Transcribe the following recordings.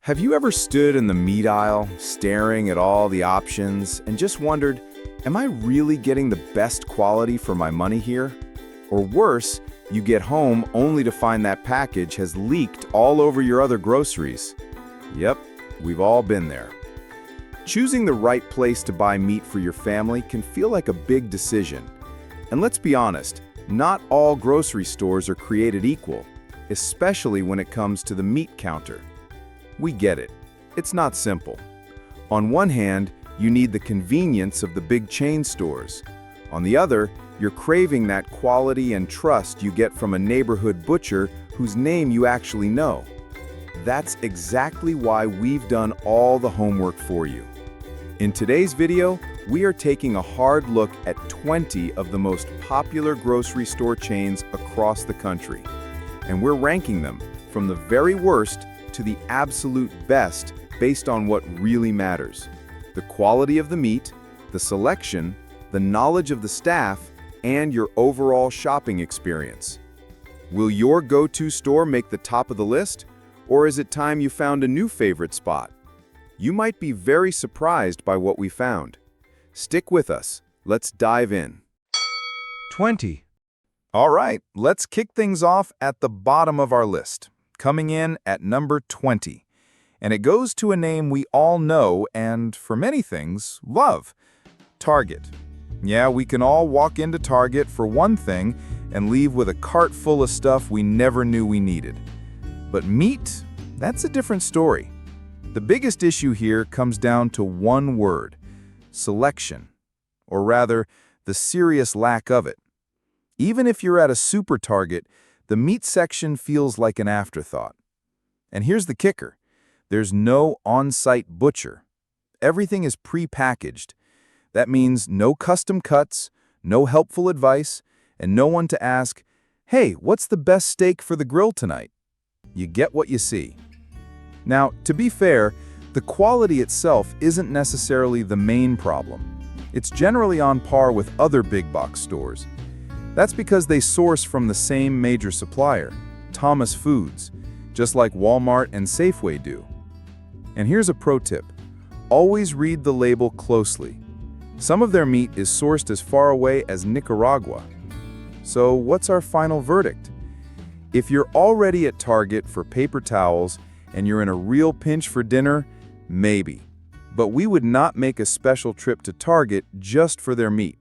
Have you ever stood in the meat aisle, staring at all the options, and just wondered, am I really getting the best quality for my money here? Or worse, you get home only to find that package has leaked all over your other groceries. Yep, we've all been there. Choosing the right place to buy meat for your family can feel like a big decision. And let's be honest, not all grocery stores are created equal, especially when it comes to the meat counter. We get it. It's not simple. On one hand, you need the convenience of the big chain stores. On the other, you're craving that quality and trust you get from a neighborhood butcher whose name you actually know. That's exactly why we've done all the homework for you. In today's video, we are taking a hard look at 20 of the most popular grocery store chains across the country. And we're ranking them from the very worst to the absolute best based on what really matters: the quality of the meat, the selection, the knowledge of the staff, and your overall shopping experience. Will your go-to store make the top of the list, or is it time you found a new favorite spot? You might be very surprised by what we found. Stick with us. Let's dive in. 20. All right, let's kick things off at the bottom of our list, coming in at number 20. And it goes to a name we all know and, for many things, love: Target. Yeah, we can all walk into Target for one thing and leave with a cart full of stuff we never knew we needed. But meat, that's a different story. The biggest issue here comes down to one word: selection. Or rather, the serious lack of it. Even if you're at a super Target, the meat section feels like an afterthought. And here's the kicker: there's no on-site butcher. Everything is pre-packaged. That means no custom cuts, no helpful advice, and no one to ask, "Hey, what's the best steak for the grill tonight?" You get what you see. Now, to be fair, the quality itself isn't necessarily the main problem. It's generally on par with other big box stores. That's because they source from the same major supplier, Thomas Foods, just like Walmart and Safeway do. And here's a pro tip: always read the label closely. Some of their meat is sourced as far away as Nicaragua. So what's our final verdict? If you're already at Target for paper towels and you're in a real pinch for dinner, maybe. But we would not make a special trip to Target just for their meat.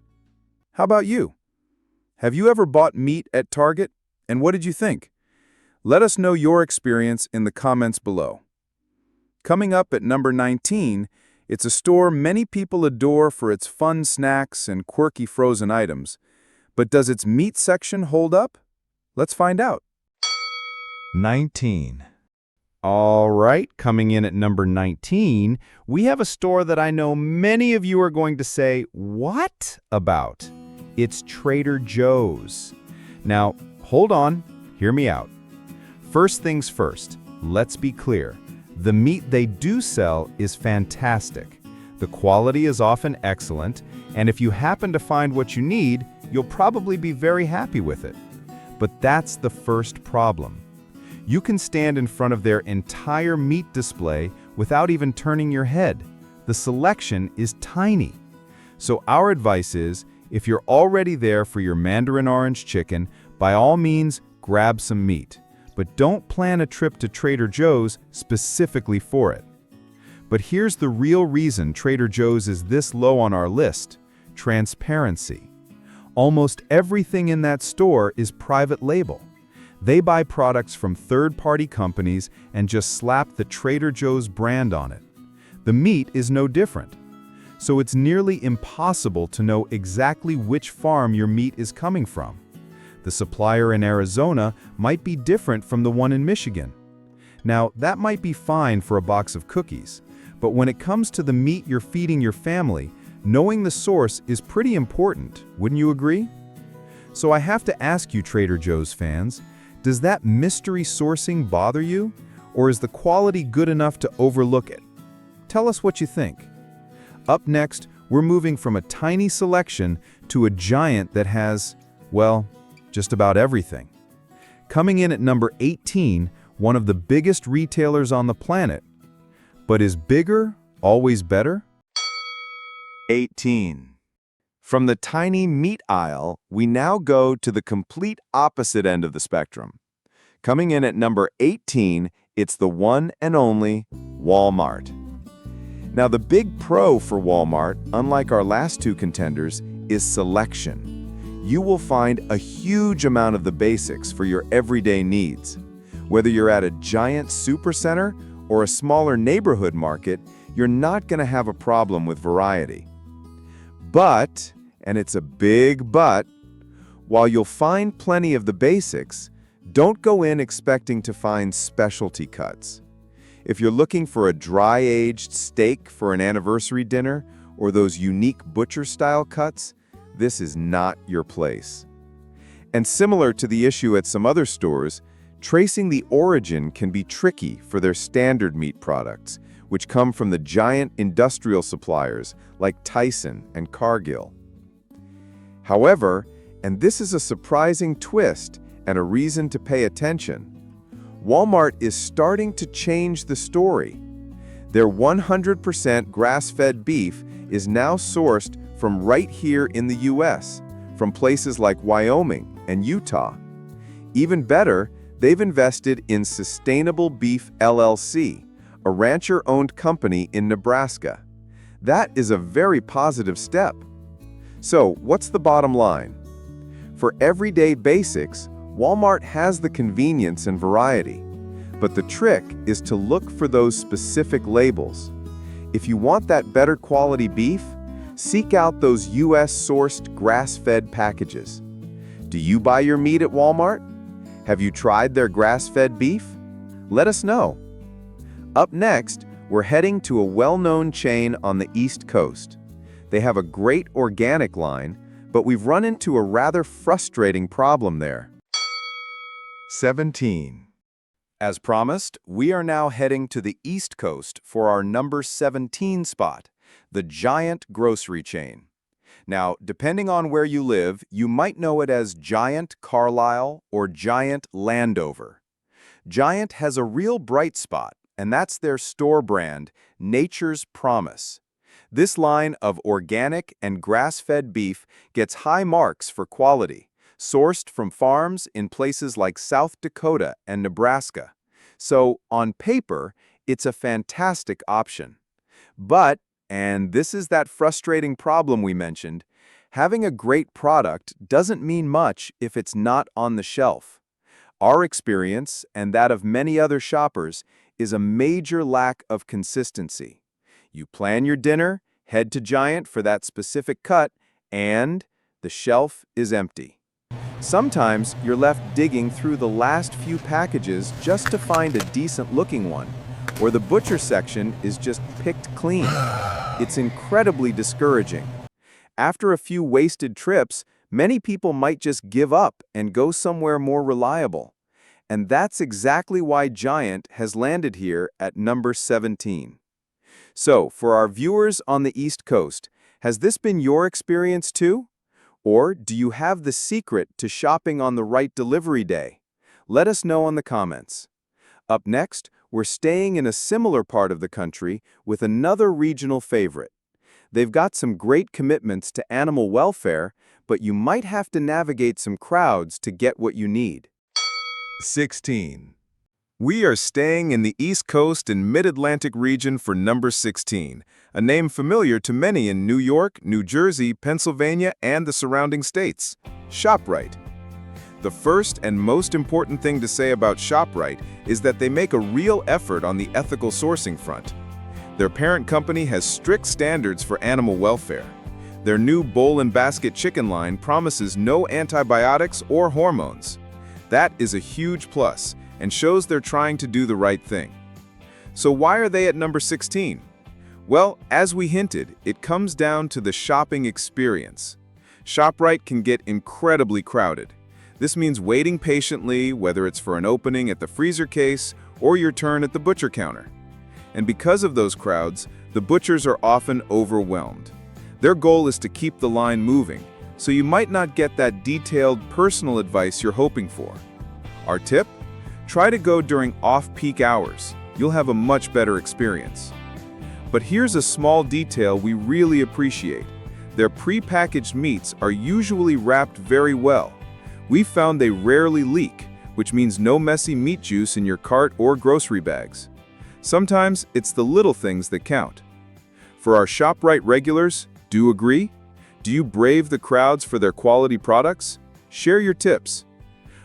How about you? Have you ever bought meat at Target? And what did you think? Let us know your experience in the comments below. Coming up at number 19, it's a store many people adore for its fun snacks and quirky frozen items. But does its meat section hold up? Let's find out. 19. All right, coming in at number 19, we have a store that I know many of you are going to say, "What?" about. It's Trader Joe's. Now, hold on, hear me out. First things first, let's be clear. The meat they do sell is fantastic. The quality is often excellent, and if you happen to find what you need, you'll probably be very happy with it. But that's the first problem. You can stand in front of their entire meat display without even turning your head. The selection is tiny. So our advice is, if you're already there for your mandarin orange chicken, by all means, grab some meat. But don't plan a trip to Trader Joe's specifically for it. But here's the real reason Trader Joe's is this low on our list: transparency. Almost everything in that store is private label. They buy products from third-party companies and just slap the Trader Joe's brand on it. The meat is no different. So it's nearly impossible to know exactly which farm your meat is coming from. The supplier in Arizona might be different from the one in Michigan. Now, that might be fine for a box of cookies, but when it comes to the meat you're feeding your family, knowing the source is pretty important, wouldn't you agree? So I have to ask you, Trader Joe's fans, does that mystery sourcing bother you, or is the quality good enough to overlook it? Tell us what you think. Up next, we're moving from a tiny selection to a giant that has, well, just about everything. Coming in at number 18, one of the biggest retailers on the planet, But is bigger always better? 18. From the tiny meat aisle, we now go to the complete opposite end of the spectrum. Coming in at number 18, it's the one and only Walmart. Now, the big pro for Walmart, unlike our last two contenders, is selection. You will find a huge amount of the basics for your everyday needs. Whether you're at a giant supercenter or a smaller neighborhood market, you're not going to have a problem with variety. But, and it's a big but, while you'll find plenty of the basics, don't go in expecting to find specialty cuts. If you're looking for a dry-aged steak for an anniversary dinner or those unique butcher-style cuts, this is not your place. And similar to the issue at some other stores, tracing the origin can be tricky for their standard meat products, which come from the giant industrial suppliers like Tyson and Cargill. However, and this is a surprising twist and a reason to pay attention, Walmart is starting to change the story. Their 100% grass-fed beef is now sourced from right here in the US, from places like Wyoming and Utah. Even better, they've invested in Sustainable Beef LLC, a rancher-owned company in Nebraska. That is a very positive step. So, what's the bottom line? For everyday basics, Walmart has the convenience and variety, but the trick is to look for those specific labels. If you want that better quality beef, seek out those US-sourced grass-fed packages. Do you buy your meat at Walmart? Have you tried their grass-fed beef? Let us know. Up next, we're heading to a well-known chain on the East Coast. They have a great organic line, but we've run into a rather frustrating problem there. 17. As promised, we are now heading to the East Coast for our number 17 spot, the Giant grocery chain. Now, depending on where you live, you might know it as Giant Carlisle or Giant Landover. Giant has a real bright spot, and that's their store brand, Nature's Promise. This line of organic and grass-fed beef gets high marks for quality, sourced from farms in places like South Dakota and Nebraska. So, on paper, it's a fantastic option. But, and this is that frustrating problem we mentioned, having a great product doesn't mean much if it's not on the shelf. Our experience, and that of many other shoppers, is a major lack of consistency. You plan your dinner, head to Giant for that specific cut, and the shelf is empty. Sometimes you're left digging through the last few packages just to find a decent-looking one, or the butcher section is just picked clean. It's incredibly discouraging. After a few wasted trips, many people might just give up and go somewhere more reliable. And that's exactly why Giant has landed here at number 17. So, for our viewers on the East Coast, has this been your experience too? Or do you have the secret to shopping on the right delivery day? Let us know in the comments. Up next, we're staying in a similar part of the country with another regional favorite. They've got some great commitments to animal welfare, but you might have to navigate some crowds to get what you need. 16. We are staying in the East Coast and Mid-Atlantic region for number 16, a name familiar to many in New York, New Jersey, Pennsylvania, and the surrounding states, ShopRite. The first and most important thing to say about ShopRite is that they make a real effort on the ethical sourcing front. Their parent company has strict standards for animal welfare. Their new bowl and basket chicken line promises no antibiotics or hormones. That is a huge plus and shows they're trying to do the right thing. So why are they at number 16? Well, as we hinted, it comes down to the shopping experience. ShopRite can get incredibly crowded. This means waiting patiently, whether it's for an opening at the freezer case or your turn at the butcher counter. And because of those crowds, the butchers are often overwhelmed. Their goal is to keep the line moving, so you might not get that detailed personal advice you're hoping for. Our tip? Try to go during off-peak hours. you'll have a much better experience. But here's a small detail we really appreciate. Their pre-packaged meats are usually wrapped very well. We found they rarely leak, which means no messy meat juice in your cart or grocery bags. Sometimes it's the little things that count. For our ShopRite regulars, do you agree? Do you brave the crowds for their quality products? Share your tips.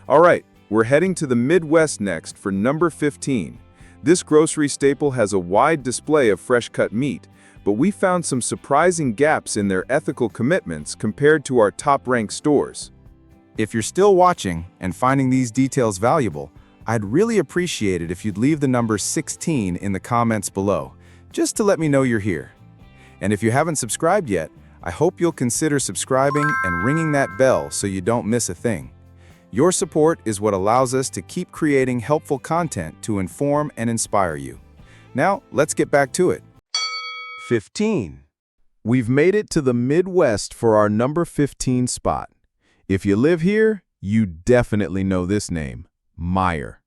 All right, we're heading to the Midwest next for number 15. This grocery staple has a wide display of fresh-cut meat, but we found some surprising gaps in their ethical commitments compared to our top-ranked stores. If you're still watching and finding these details valuable, I'd really appreciate it if you'd leave the number 16 in the comments below, just to let me know you're here. And if you haven't subscribed yet, I hope you'll consider subscribing and ringing that bell so you don't miss a thing. Your support is what allows us to keep creating helpful content to inform and inspire you. Now, let's get back to it. 15. We've made it to the Midwest for our number 15 spot. If you live here, you definitely know this name, Meyer.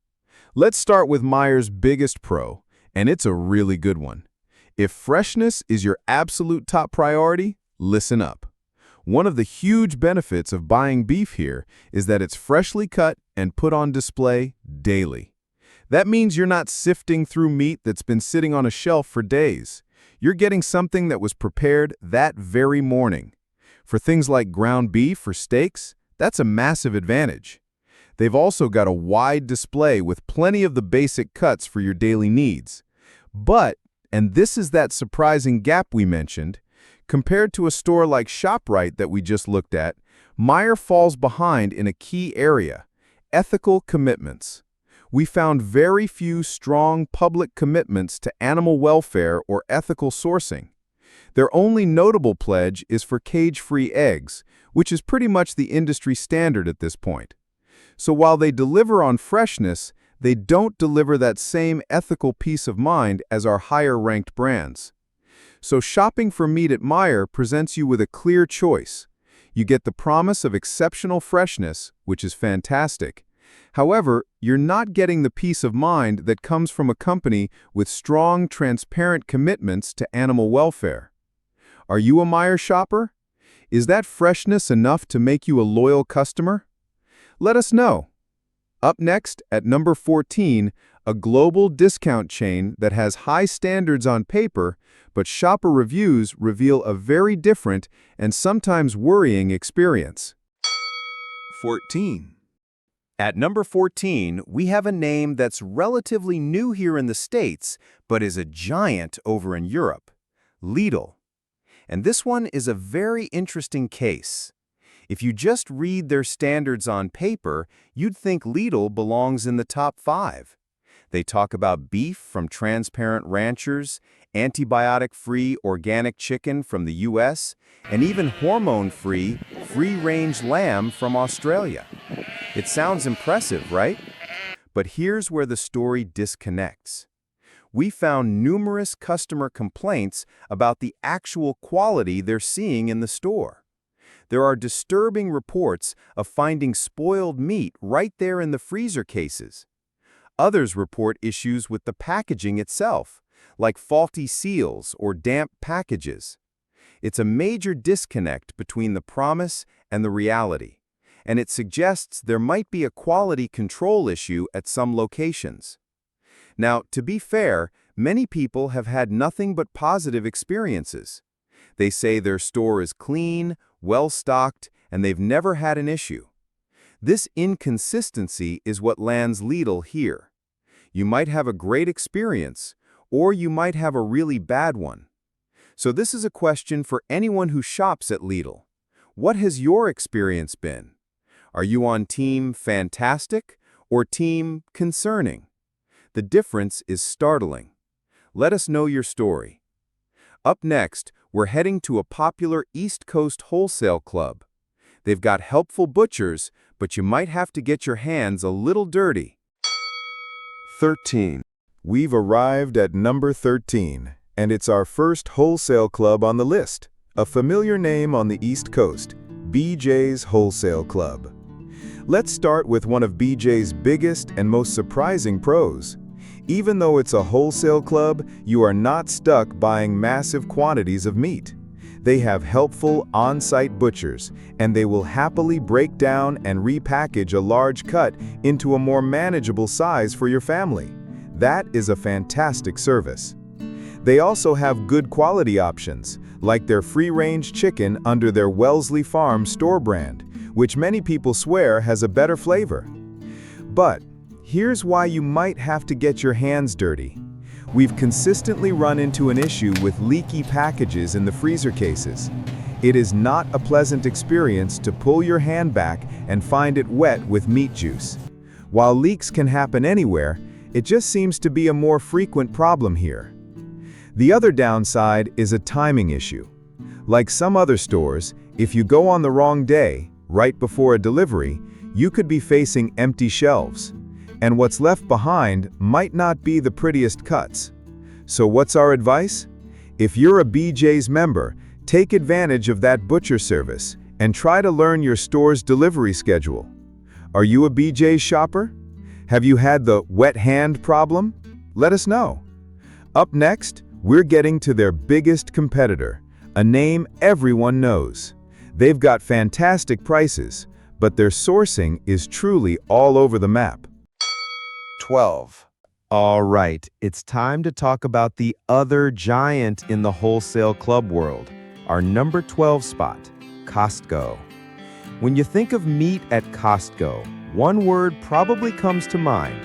Let's start with Meyer's biggest pro, and it's a really good one. If freshness is your absolute top priority, listen up. One of the huge benefits of buying beef here is that it's freshly cut and put on display daily. That means you're not sifting through meat that's been sitting on a shelf for days. You're getting something that was prepared that very morning. For things like ground beef or steaks, that's a massive advantage. They've also got a wide display with plenty of the basic cuts for your daily needs. But, and this is that surprising gap we mentioned, compared to a store like ShopRite that we just looked at, Meyer falls behind in a key area: ethical commitments. We found very few strong public commitments to animal welfare or ethical sourcing. Their only notable pledge is for cage-free eggs, which is pretty much the industry standard at this point. So while they deliver on freshness, they don't deliver that same ethical peace of mind as our higher-ranked brands. So shopping for meat at Meyer presents you with a clear choice. You get the promise of exceptional freshness, which is fantastic. However, you're not getting the peace of mind that comes from a company with strong, transparent commitments to animal welfare. Are you a Meyer shopper? Is that freshness enough to make you a loyal customer? Let us know. Up next, at number 14, a global discount chain that has high standards on paper, but shopper reviews reveal a very different and sometimes worrying experience. 14. At number 14, we have a name that's relatively new here in the States, but is a giant over in Europe: Lidl. And this one is a very interesting case. If you just read their standards on paper, you'd think Lidl belongs in the top 5. They talk about beef from transparent ranchers, antibiotic-free organic chicken from the US, and even hormone-free, free-range lamb from Australia. It sounds impressive, right? But here's where the story disconnects. We found numerous customer complaints about the actual quality they're seeing in the store. There are disturbing reports of finding spoiled meat right there in the freezer cases. Others report issues with the packaging itself, like faulty seals or damp packages. It's a major disconnect between the promise and the reality, and it suggests there might be a quality control issue at some locations. Now, to be fair, many people have had nothing but positive experiences. They say their store is clean, well-stocked, and they've never had an issue. This inconsistency is what lands Lidl here. You might have a great experience, or you might have a really bad one. So this is a question for anyone who shops at Lidl. What has your experience been? Are you on team fantastic or team concerning? The difference is startling. Let us know your story. Up next, we're heading to a popular East Coast wholesale club. They've got helpful butchers, but you might have to get your hands a little dirty. 13. We've arrived at number 13, and it's our first wholesale club on the list. A familiar name on the East Coast, BJ's Wholesale Club. Let's start with one of BJ's biggest and most surprising pros. Even though it's a wholesale club, you are not stuck buying massive quantities of meat. They have helpful on-site butchers, and they will happily break down and repackage a large cut into a more manageable size for your family. That is a fantastic service. They also have good quality options, like their free-range chicken under their Wellesley Farm store brand, which many people swear has a better flavor. But here's why you might have to get your hands dirty. We've consistently run into an issue with leaky packages in the freezer cases. It is not a pleasant experience to pull your hand back and find it wet with meat juice. While leaks can happen anywhere, it just seems to be a more frequent problem here. The other downside is a timing issue. Like some other stores, if you go on the wrong day, right before a delivery, you could be facing empty shelves. And what's left behind might not be the prettiest cuts. So what's our advice? If you're a BJ's member, take advantage of that butcher service and try to learn your store's delivery schedule. Are you a BJ's shopper? Have you had the wet hand problem? Let us know. Up next, we're getting to their biggest competitor, a name everyone knows. They've got fantastic prices, but their sourcing is truly all over the map. 12. All right, it's time to talk about the other giant in the wholesale club world, our number 12 spot, Costco. When you think of meat at Costco, one word probably comes to mind: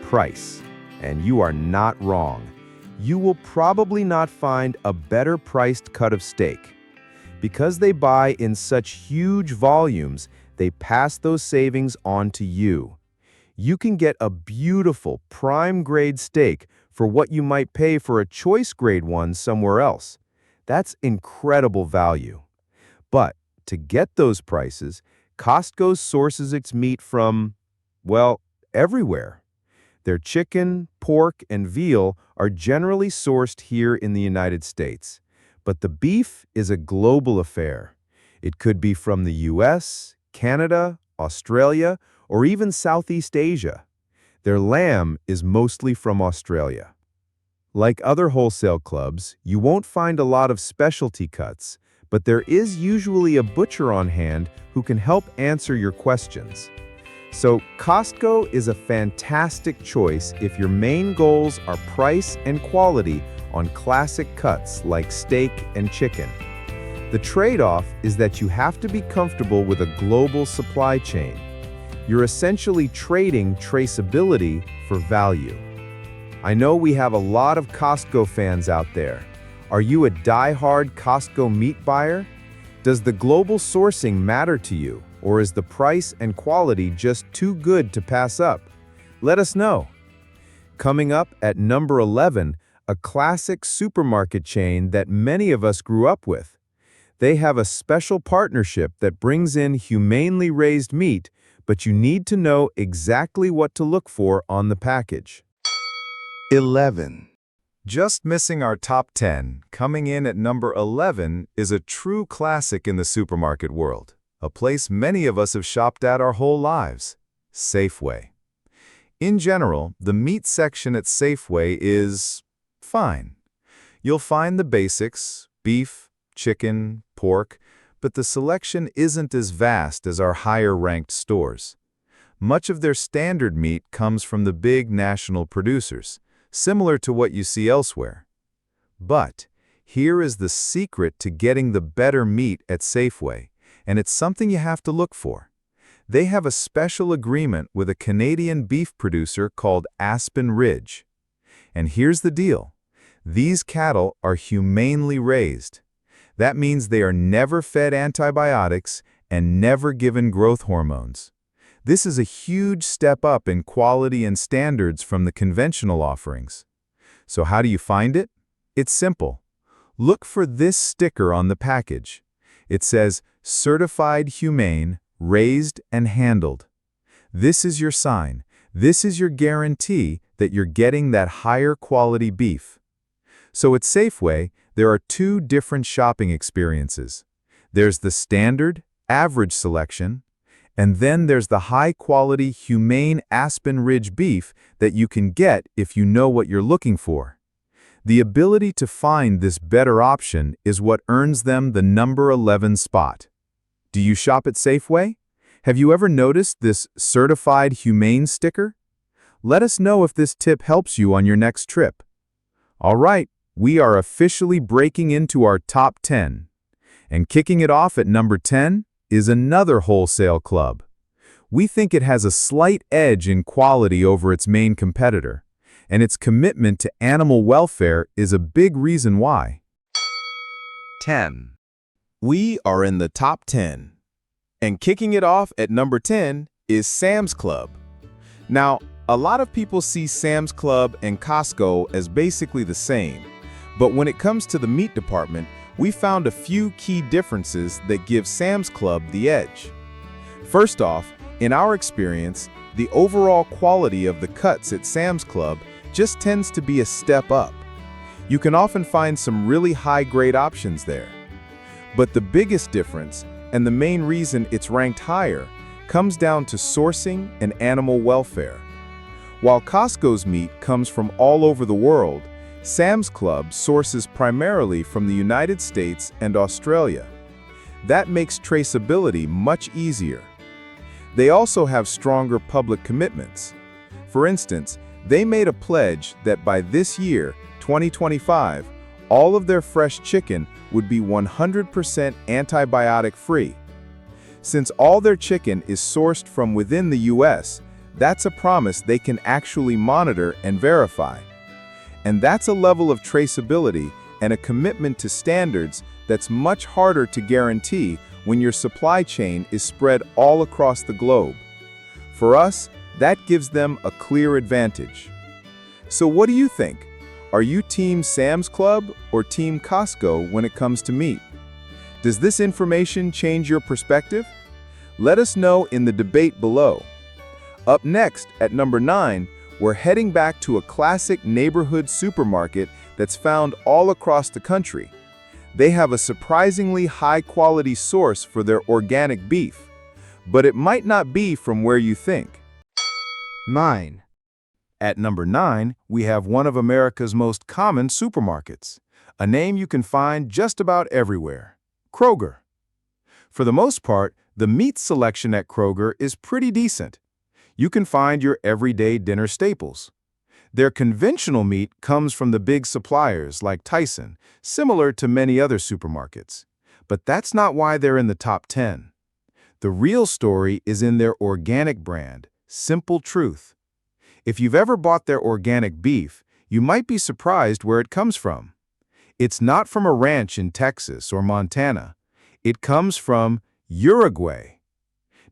price. And you are not wrong. You will probably not find a better priced cut of steak. Because they buy in such huge volumes, they pass those savings on to you. You can get a beautiful prime grade steak for what you might pay for a choice grade one somewhere else. That's incredible value. But to get those prices, Costco sources its meat from, well, everywhere. Their chicken, pork, and veal are generally sourced here in the United States. But the beef is a global affair. It could be from the US, Canada, Australia, or even Southeast Asia. Their lamb is mostly from Australia. Like other wholesale clubs, you won't find a lot of specialty cuts, but there is usually a butcher on hand who can help answer your questions. So Costco is a fantastic choice if your main goals are price and quality on classic cuts like steak and chicken. The trade-off is that you have to be comfortable with a global supply chain. You're essentially trading traceability for value. I know we have a lot of Costco fans out there. Are you a die-hard Costco meat buyer? Does the global sourcing matter to you, or is the price and quality just too good to pass up? Let us know. Coming up at number 11, a classic supermarket chain that many of us grew up with. They have a special partnership that brings in humanely raised meat, but you need to know exactly what to look for on the package. 11. Just missing our top 10, coming in at number 11 is a true classic in the supermarket world, a place many of us have shopped at our whole lives: Safeway. In general, the meat section at Safeway is fine. You'll find the basics: beef, chicken, pork, but the selection isn't as vast as our higher-ranked stores. Much of their standard meat comes from the big national producers, similar to what you see elsewhere. But here is the secret to getting the better meat at Safeway, and it's something you have to look for. They have a special agreement with a Canadian beef producer called Aspen Ridge. And here's the deal: these cattle are humanely raised. That means they are never fed antibiotics and never given growth hormones. This is a huge step up in quality and standards from the conventional offerings. So how do you find it? It's simple. Look for this sticker on the package. It says, "Certified Humane, Raised and Handled." This is your sign. This is your guarantee that you're getting that higher quality beef. So at Safeway, there are two different shopping experiences. There's the standard, average selection, And then there's the high-quality, humane Aspen Ridge beef that you can get if you know what you're looking for. The ability to find this better option is what earns them the number 11 spot. Do you shop at Safeway? Have you ever noticed this Certified Humane sticker? Let us know if this tip helps you on your next trip. All right, we are officially breaking into our top 10. And kicking it off at number 10 is another wholesale club. We think it has a slight edge in quality over its main competitor, and its commitment to animal welfare is a big reason why. 10. We are in the top 10. And kicking it off at number 10 is Sam's Club. Now, a lot of people see Sam's Club and Costco as basically the same, but when it comes to the meat department, we found a few key differences that give Sam's Club the edge. First off, in our experience, the overall quality of the cuts at Sam's Club just tends to be a step up. You can often find some really high-grade options there. But the biggest difference, and the main reason it's ranked higher, comes down to sourcing and animal welfare. While Costco's meat comes from all over the world, Sam's Club sources primarily from the United States and Australia. That makes traceability much easier. They also have stronger public commitments. For instance, they made a pledge that by this year, 2025, all of their fresh chicken would be 100% antibiotic-free. Since all their chicken is sourced from within the U.S., that's a promise they can actually monitor and verify. And that's a level of traceability and a commitment to standards that's much harder to guarantee when your supply chain is spread all across the globe. For us, that gives them a clear advantage. So what do you think? Are you Team Sam's Club or Team Costco when it comes to meat? Does this information change your perspective? Let us know in the debate below. Up next, at number 9, we're heading back to a classic neighborhood supermarket that's found all across the country. They have a surprisingly high-quality source for their organic beef, but it might not be from where you think. 9. At number 9, we have one of America's most common supermarkets, a name you can find just about everywhere: Kroger. For the most part, the meat selection at Kroger is pretty decent. You can find your everyday dinner staples. Their conventional meat comes from the big suppliers like Tyson, similar to many other supermarkets. But that's not why they're in the top 10. The real story is in their organic brand, Simple Truth. If you've ever bought their organic beef, you might be surprised where it comes from. It's not from a ranch in Texas or Montana. It comes from Uruguay.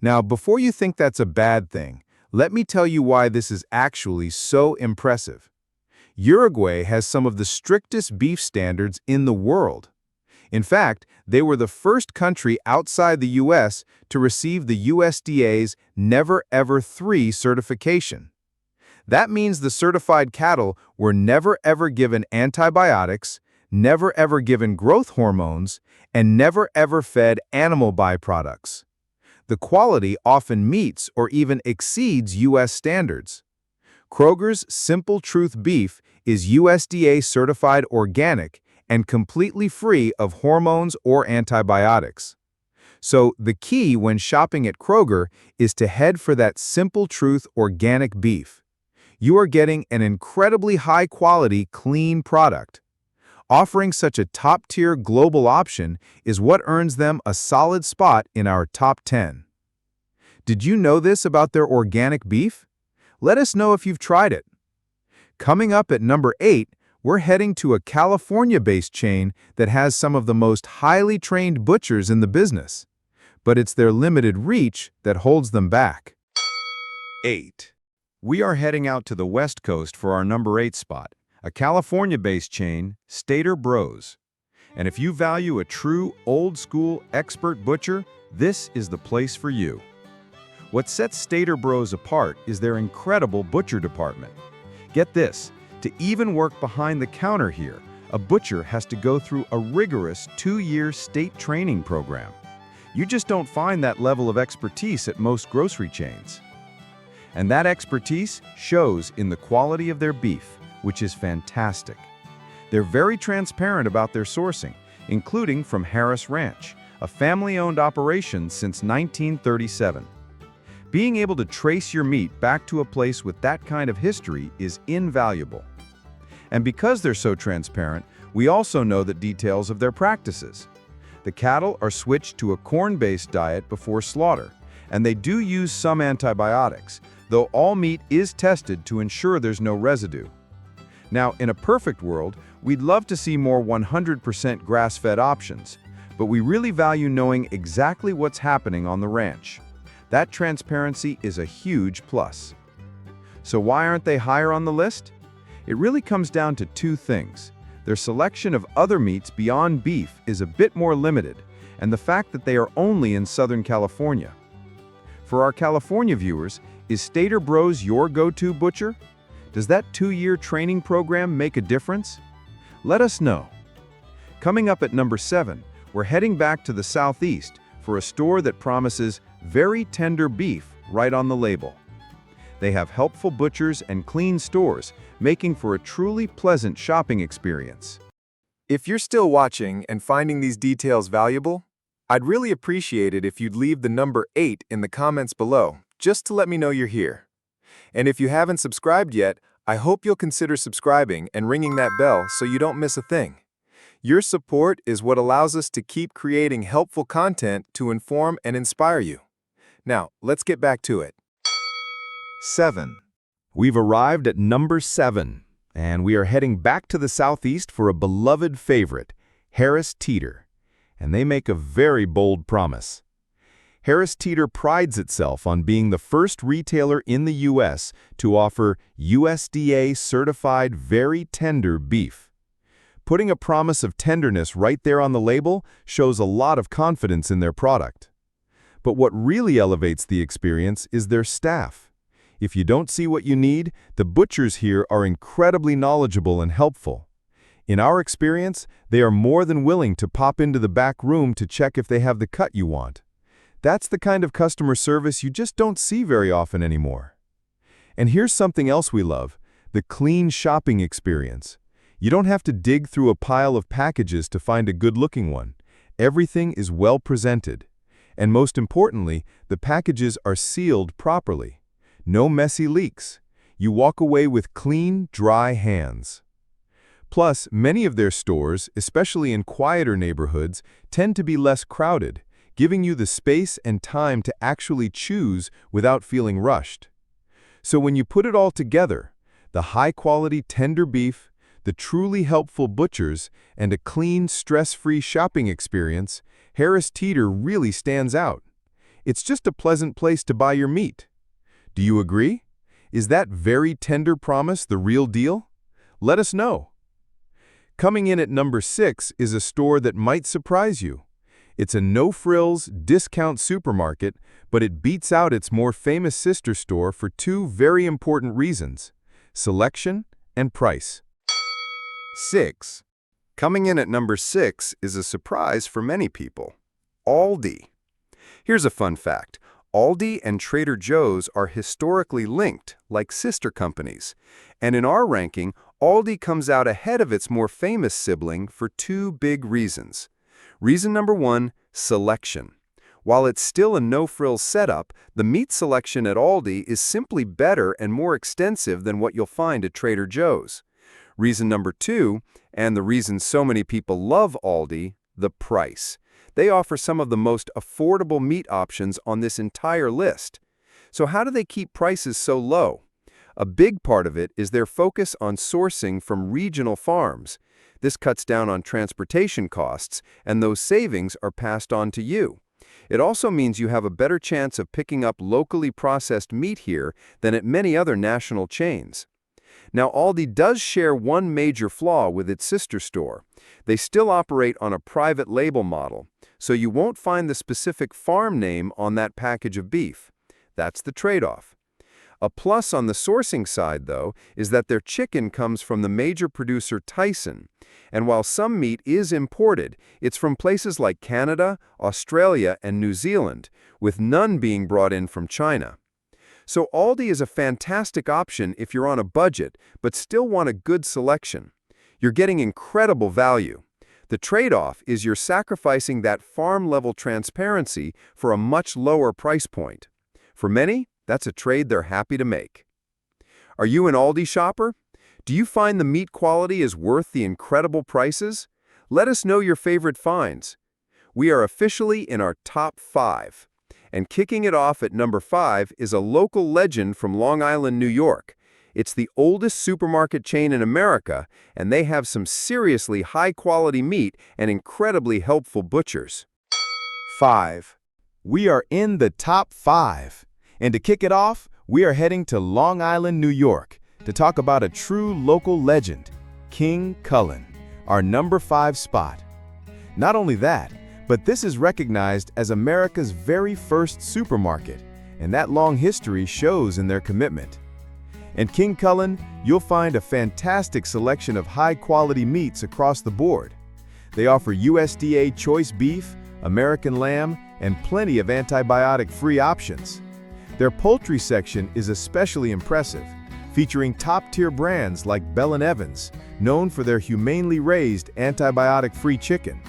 Now, before you think that's a bad thing, let me tell you why this is actually so impressive. Uruguay has some of the strictest beef standards in the world. In fact, they were the first country outside the U.S. to receive the USDA's Never Ever 3 certification. That means the certified cattle were never ever given antibiotics, never ever given growth hormones, and never ever fed animal byproducts. The quality often meets or even exceeds U.S. standards. Kroger's Simple Truth beef is USDA certified organic and completely free of hormones or antibiotics. So the key when shopping at Kroger is to head for that Simple Truth organic beef. You are getting an incredibly high-quality, clean product. Offering such a top-tier global option is what earns them a solid spot in our top 10. Did you know this about their organic beef? Let us know if you've tried it. Coming up at number 8, we're heading to a California-based chain that has some of the most highly trained butchers in the business. But it's their limited reach that holds them back. 8. We are heading out to the West Coast for our number 8 spot, a California-based chain, Teeter Bros. And if you value a true, old-school, expert butcher, this is the place for you. What sets Teeter Bros apart is their incredible butcher department. Get this, to even work behind the counter here, a butcher has to go through a rigorous 2-year state training program. You just don't find that level of expertise at most grocery chains. And that expertise shows in the quality of their beef, which is fantastic. They're very transparent about their sourcing, including from Harris Ranch, a family-owned operation since 1937. Being able to trace your meat back to a place with that kind of history is invaluable. And because they're so transparent, we also know the details of their practices. The cattle are switched to a corn-based diet before slaughter, and they do use some antibiotics, though all meat is tested to ensure there's no residue. Now, in a perfect world, we'd love to see more 100% grass-fed options, but we really value knowing exactly what's happening on the ranch. That transparency is a huge plus. So why aren't they higher on the list? It really comes down to two things. Their selection of other meats beyond beef is a bit more limited, and the fact that they are only in Southern California. For our California viewers, is Teeter Bros your go-to butcher? Does that 2-year training program make a difference? Let us know. Coming up at number 7, we're heading back to the Southeast for a store that promises very tender beef right on the label. They have helpful butchers and clean stores, making for a truly pleasant shopping experience. If you're still watching and finding these details valuable, I'd really appreciate it if you'd leave the number 8 in the comments below, just to let me know you're here. And if you haven't subscribed yet, I hope you'll consider subscribing and ringing that bell so you don't miss a thing. Your support is what allows us to keep creating helpful content to inform and inspire you. Now, let's get back to it. 7. We've arrived at number 7, and we are heading back to the Southeast for a beloved favorite, Harris Teeter. And they make a very bold promise. Harris Teeter prides itself on being the first retailer in the U.S. to offer USDA-certified very tender beef. Putting a promise of tenderness right there on the label shows a lot of confidence in their product. But what really elevates the experience is their staff. If you don't see what you need, the butchers here are incredibly knowledgeable and helpful. In our experience, they are more than willing to pop into the back room to check if they have the cut you want. That's the kind of customer service you just don't see very often anymore. And here's something else we love, the clean shopping experience. You don't have to dig through a pile of packages to find a good-looking one. Everything is well presented. And most importantly, the packages are sealed properly. No messy leaks. You walk away with clean, dry hands. Plus, many of their stores, especially in quieter neighborhoods, tend to be less crowded, giving you the space and time to actually choose without feeling rushed. So when you put it all together, the high-quality tender beef, the truly helpful butchers, and a clean, stress-free shopping experience, Harris Teeter really stands out. It's just a pleasant place to buy your meat. Do you agree? Is that very tender promise the real deal? Let us know. Coming in at number 6 is a store that might surprise you. It's a no-frills, discount supermarket, but it beats out its more famous sister store for 2 very important reasons: selection and price. 6. Coming in at number 6 is a surprise for many people: Aldi. Here's a fun fact. Aldi and Trader Joe's are historically linked, like sister companies. And in our ranking, Aldi comes out ahead of its more famous sibling for 2 big reasons. Reason number 1, selection. While it's still a no-frills setup, the meat selection at Aldi is simply better and more extensive than what you'll find at Trader Joe's. Reason number 2, and the reason so many people love Aldi, the price. They offer some of the most affordable meat options on this entire list. So how do they keep prices so low? A big part of it is their focus on sourcing from regional farms. This cuts down on transportation costs, and those savings are passed on to you. It also means you have a better chance of picking up locally processed meat here than at many other national chains. Now, Aldi does share one major flaw with its sister store. They still operate on a private label model, so you won't find the specific farm name on that package of beef. That's the trade-off. A plus on the sourcing side, though, is that their chicken comes from the major producer Tyson. And while some meat is imported, it's from places like Canada, Australia, and New Zealand, with none being brought in from China. So Aldi is a fantastic option if you're on a budget, but still want a good selection. You're getting incredible value. The trade-off is you're sacrificing that farm-level transparency for a much lower price point. For many, that's a trade they're happy to make. Are you an Aldi shopper? Do you find the meat quality is worth the incredible prices? Let us know your favorite finds. We are officially in our top 5. And kicking it off at number 5 is a local legend from Long Island, New York. It's the oldest supermarket chain in America, and they have some seriously high-quality meat and incredibly helpful butchers. 5. We are in the top 5. And to kick it off, we are heading to Long Island, New York, to talk about a true local legend, King Cullen, our number 5 spot. Not only that, but this is recognized as America's very first supermarket, and that long history shows in their commitment. In King Cullen, you'll find a fantastic selection of high-quality meats across the board. They offer USDA choice beef, American lamb, and plenty of antibiotic-free options. Their poultry section is especially impressive, featuring top-tier brands like Bell & Evans, known for their humanely raised antibiotic-free chicken.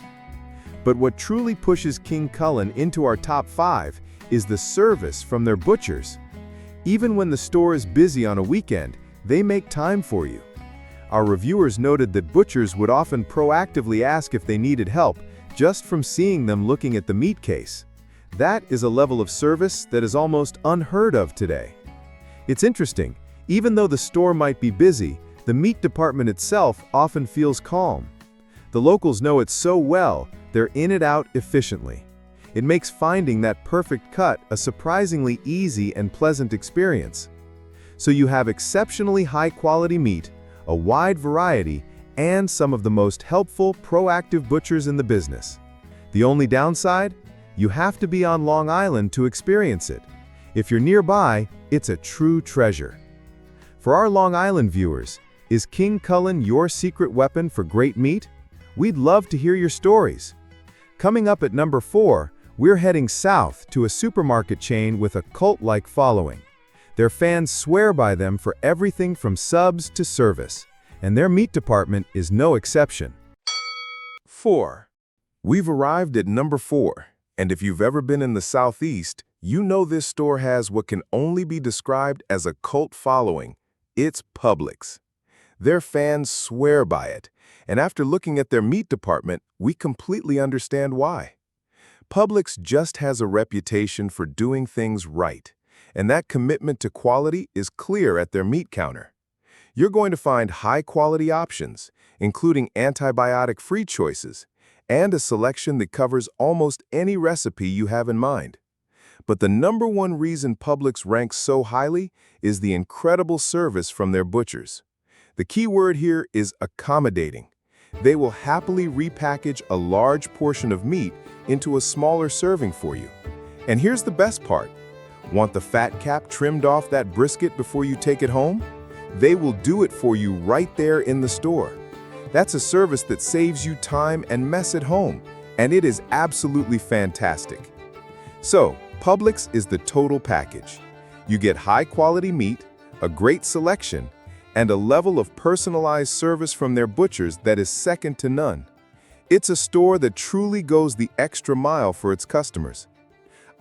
But what truly pushes King Cullen into our top 5 is the service from their butchers. Even when the store is busy on a weekend, they make time for you. Our reviewers noted that butchers would often proactively ask if they needed help just from seeing them looking at the meat case. That is a level of service that is almost unheard of today. It's interesting, even though the store might be busy, the meat department itself often feels calm. The locals know it so well, they're in it out efficiently. It makes finding that perfect cut a surprisingly easy and pleasant experience. So you have exceptionally high-quality meat, a wide variety, and some of the most helpful, proactive butchers in the business. The only downside? You have to be on Long Island to experience it. If you're nearby, it's a true treasure. For our Long Island viewers, is King Cullen your secret weapon for great meat? We'd love to hear your stories. Coming up at number 4, we're heading south to a supermarket chain with a cult-like following. Their fans swear by them for everything from subs to service, and their meat department is no exception. 4. We've arrived at number 4, and if you've ever been in the Southeast, you know this store has what can only be described as a cult following. It's Publix. Their fans swear by it, and after looking at their meat department, we completely understand why. Publix just has a reputation for doing things right, and that commitment to quality is clear at their meat counter. You're going to find high-quality options, including antibiotic-free choices, and a selection that covers almost any recipe you have in mind. But the number one reason Publix ranks so highly is the incredible service from their butchers. The key word here is accommodating. They will happily repackage a large portion of meat into a smaller serving for you. And here's the best part. Want the fat cap trimmed off that brisket before you take it home? They will do it for you right there in the store. That's a service that saves you time and mess at home, and it is absolutely fantastic. So, Publix is the total package. You get high-quality meat, a great selection, and a level of personalized service from their butchers that is second to none. It's a store that truly goes the extra mile for its customers.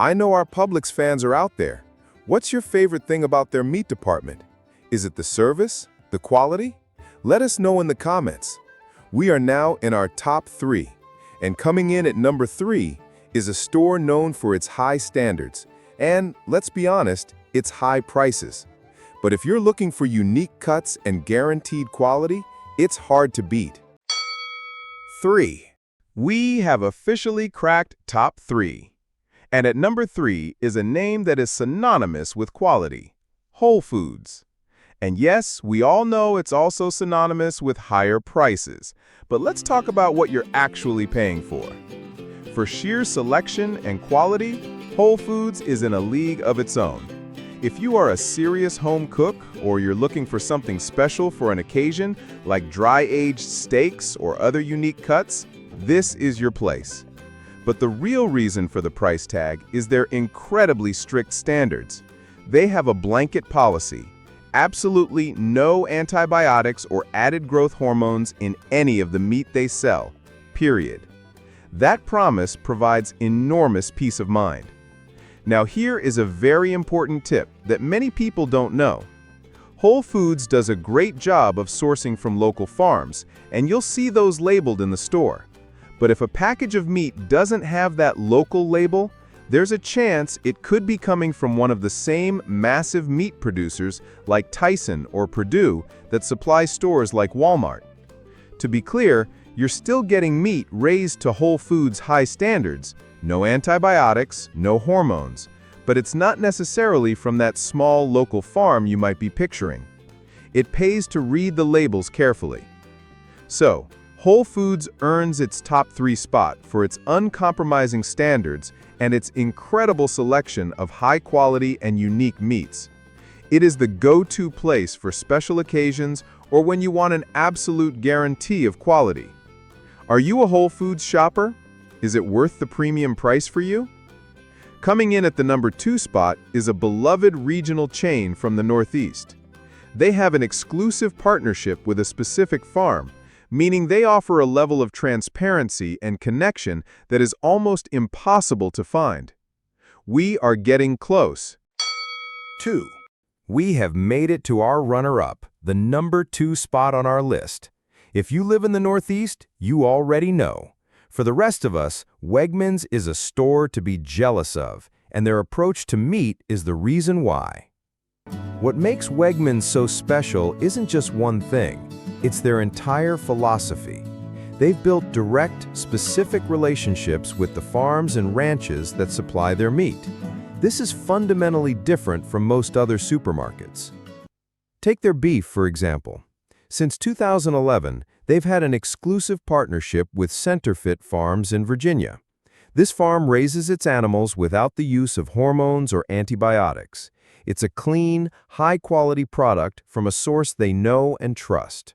I know our Publix fans are out there. What's your favorite thing about their meat department? Is it the service? The quality? Let us know in the comments. We are now in our top 3, and coming in at number 3 is a store known for its high standards, and, let's be honest, its high prices. But if you're looking for unique cuts and guaranteed quality, it's hard to beat. 3. We have officially cracked top 3. And at number 3 is a name that is synonymous with quality, Whole Foods. And yes, we all know it's also synonymous with higher prices, but let's talk about what you're actually paying for. For sheer selection and quality, Whole Foods is in a league of its own. If you are a serious home cook or you're looking for something special for an occasion, like dry-aged steaks or other unique cuts, this is your place. But the real reason for the price tag is their incredibly strict standards. They have a blanket policy. Absolutely no antibiotics or added growth hormones in any of the meat they sell, period. That promise provides enormous peace of mind. Now here is a very important tip that many people don't know. Whole Foods does a great job of sourcing from local farms, and you'll see those labeled in the store. But if a package of meat doesn't have that local label, there's a chance it could be coming from one of the same massive meat producers like Tyson or Perdue that supply stores like Walmart. To be clear, you're still getting meat raised to Whole Foods' high standards, no antibiotics, no hormones, but it's not necessarily from that small local farm you might be picturing. It pays to read the labels carefully. So, Whole Foods earns its top 3 spot for its uncompromising standards and its incredible selection of high-quality and unique meats. It is the go-to place for special occasions or when you want an absolute guarantee of quality. Are you a Whole Foods shopper? Is it worth the premium price for you? Coming in at the number 2 spot is a beloved regional chain from the Northeast. They have an exclusive partnership with a specific farm, meaning they offer a level of transparency and connection that is almost impossible to find. We are getting close. 2. We have made it to our runner-up, the number 2 spot on our list. If you live in the Northeast, you already know. For the rest of us, Wegmans is a store to be jealous of, and their approach to meat is the reason why. What makes Wegmans so special isn't just one thing, it's their entire philosophy. They've built direct, specific relationships with the farms and ranches that supply their meat. This is fundamentally different from most other supermarkets. Take their beef, for example. Since 2011, they've had an exclusive partnership with Centerfit Farms in Virginia. This farm raises its animals without the use of hormones or antibiotics. It's a clean, high-quality product from a source they know and trust.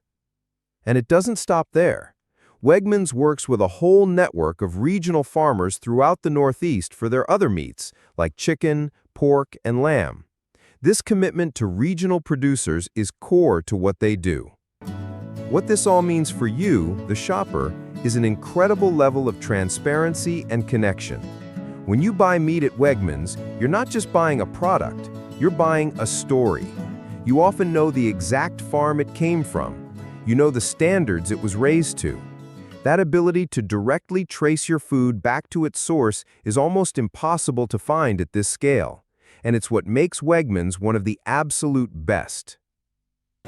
And it doesn't stop there. Wegmans works with a whole network of regional farmers throughout the Northeast for their other meats, like chicken, pork, and lamb. This commitment to regional producers is core to what they do. What this all means for you, the shopper, is an incredible level of transparency and connection. When you buy meat at Wegmans, you're not just buying a product, you're buying a story. You often know the exact farm it came from. You know the standards it was raised to. That ability to directly trace your food back to its source is almost impossible to find at this scale, and it's what makes Wegmans one of the absolute best.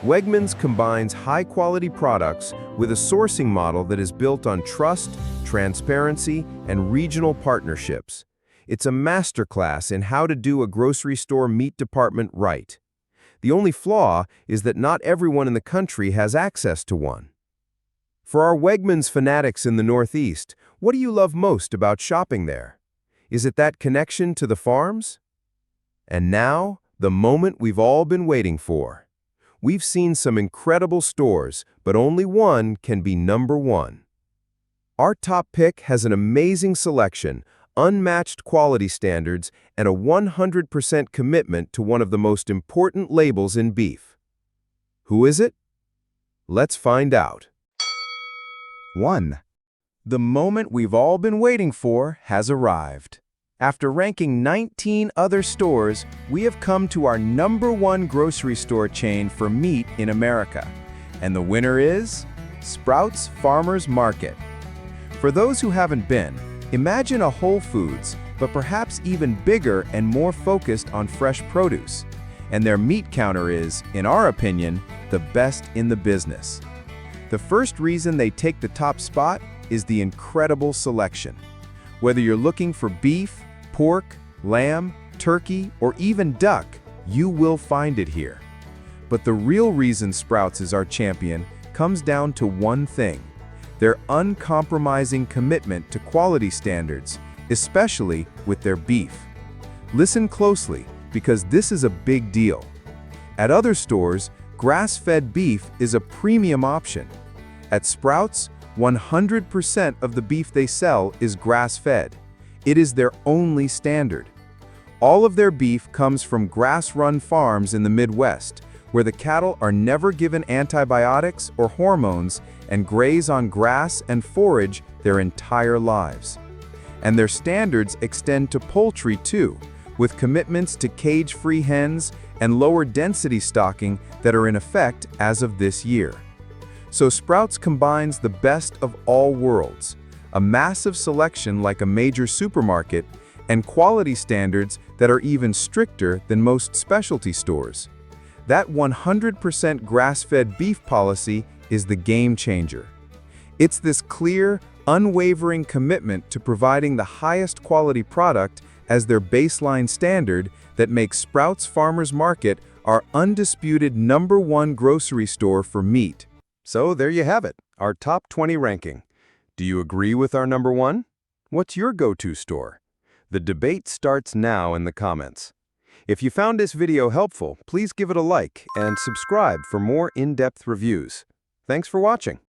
Wegmans combines high-quality products with a sourcing model that is built on trust, transparency, and regional partnerships. It's a masterclass in how to do a grocery store meat department right. The only flaw is that not everyone in the country has access to one. For our Wegmans fanatics in the Northeast, what do you love most about shopping there? Is it that connection to the farms? And now, the moment we've all been waiting for. We've seen some incredible stores, but only one can be number 1. Our top pick has an amazing selection, unmatched quality standards, and a 100% commitment to one of the most important labels in beef. Who is it? Let's find out. 1. The moment we've all been waiting for has arrived. After ranking 19 other stores, we have come to our number 1 grocery store chain for meat in America. And the winner is Sprouts Farmers Market. For those who haven't been, imagine a Whole Foods, but perhaps even bigger and more focused on fresh produce. And their meat counter is, in our opinion, the best in the business. The first reason they take the top spot is the incredible selection. Whether you're looking for beef, pork, lamb, turkey, or even duck, you will find it here. But the real reason Sprouts is our champion comes down to one thing: their uncompromising commitment to quality standards, especially with their beef. Listen closely, because this is a big deal. At other stores, grass-fed beef is a premium option. At Sprouts, 100% of the beef they sell is grass-fed. It is their only standard. All of their beef comes from grass-run farms in the Midwest, where the cattle are never given antibiotics or hormones and graze on grass and forage their entire lives. And their standards extend to poultry too, with commitments to cage-free hens and lower density stocking that are in effect as of this year. So Sprouts combines the best of all worlds, a massive selection like a major supermarket, and quality standards that are even stricter than most specialty stores. That 100% grass-fed beef policy is the game changer. It's this clear, unwavering commitment to providing the highest quality product as their baseline standard that makes Sprouts Farmers Market our undisputed #1 grocery store for meat. So there you have it, our top 20 ranking. Do you agree with our number 1? What's your go-to store? The debate starts now in the comments. If you found this video helpful, please give it a like and subscribe for more in-depth reviews. Thanks for watching.